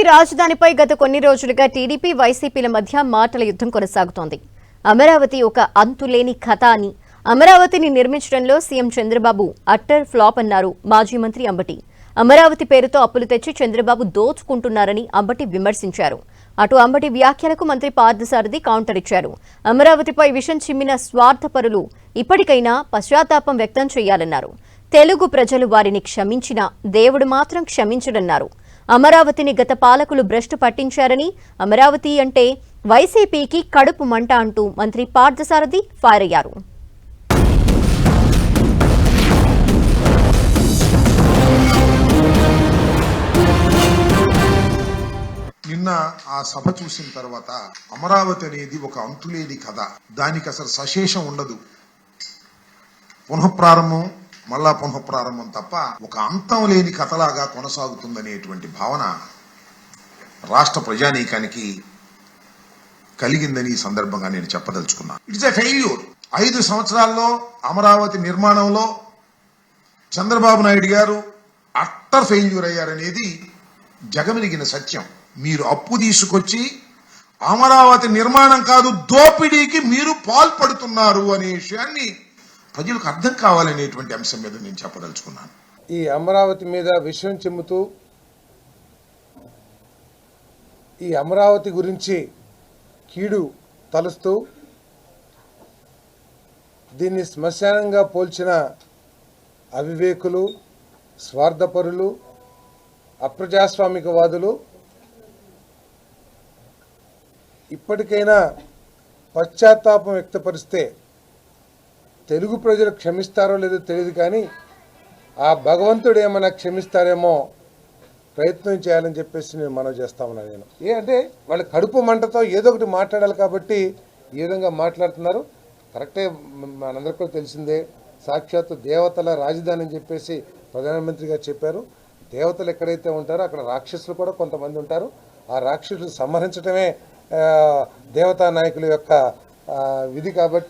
రాజధానిపై గత కొన్ని రోజులుగా టీడీపీ వైసీపీల మధ్య మాటల యుద్ధం కొనసాగుతోంది. అమరావతి ఒక అంతులేని కథ అని, అమరావతిని నిర్మించడంలో సీఎం చంద్రబాబు అట్టర్ ఫ్లాప్ అన్నారు మాజీ మంత్రి అంబటి. అమరావతి పేరుతో అప్పులు తెచ్చి చంద్రబాబు దోచుకుంటున్నారని అంబటి విమర్శించారు. అటు అంబటి వ్యాఖ్యలకు మంత్రి పార్థసారథి కౌంటర్ ఇచ్చారు. అమరావతిపై విషం చిమ్మిన స్వార్థపరులు ఇప్పటికైనా పశ్చాత్తాపం వ్యక్తం చేయాలన్నారు. తెలుగు ప్రజలు వారిని క్షమించినా దేవుడు మాత్రం క్షమించడన్నారు. అమరావతిని గత పాలకులు భ్రష్టు పట్టించారని, అమరావతి అంటే వైసీపీకి కడుపు మంట అంటూ మంత్రి పార్థసారథి ఫైర్ అయ్యారు. నిన్న ఆ సభ చూసిన తర్వాత అమరావతి అనేది ఒక అంతులేని కథ, దానికి అసలు సశేషం ఉండదు, పునఃప్రారంభం మళ్ళా పునఃప్రారంభం తప్ప ఒక అంతం లేని కథలాగా కొనసాగుతుందనేటువంటి భావన రాష్ట్ర ప్రజానీకానికి కలిగిందని ఈ సందర్భంగా నేను చెప్పదలుచుకున్నాను. It's a failure. 5 సంవత్సరాల్లో అమరావతి నిర్మాణంలో చంద్రబాబు నాయుడు గారు అట్టర్ ఫెయిల్యూర్ అయ్యారనేది జగమెరిగిన సత్యం. మీరు అప్పు తీసుకొచ్చి అమరావతి నిర్మాణం కాదు దోపిడీకి మీరు పాల్పడుతున్నారు అనే విషయాన్ని ప్రజలకు అర్థం కావాలనేటువంటి అంశం మీద నేను చెప్పదలుచుకున్నాను. ఈ అమరావతి మీద విషయం చెమ్ముతూ ఈ అమరావతి గురించి కీడు తలుస్తూ దీన్ని శ్మశానంగా పోల్చిన అవివేకులు, స్వార్థపరులు, అప్రజాస్వామికవాదులు ఇప్పటికైనా పశ్చాత్తాపం వ్యక్తపరిస్తే తెలుగు ప్రజలు క్షమిస్తారో లేదో తెలియదు, కానీ ఆ భగవంతుడు ఏమైనా క్షమిస్తారేమో ప్రయత్నం చేయాలని చెప్పేసి నేను మనవి చేస్తా ఉన్నాను. నేను అంటే వాళ్ళ కడుపు మంటతో ఏదో ఒకటి మాట్లాడాలి కాబట్టి ఈ విధంగా మాట్లాడుతున్నారు. కరెక్టే, మనందరికీ కూడా తెలిసిందే. సాక్షాత్తు దేవతల రాజధాని అని చెప్పేసి ప్రధానమంత్రి గారు చెప్పారు. దేవతలు ఎక్కడైతే ఉంటారో అక్కడ రాక్షసులు కూడా కొంతమంది ఉంటారు. ఆ రాక్షసులు సంహరించడమే దేవతా నాయకుల యొక్క విధి కాబట్టి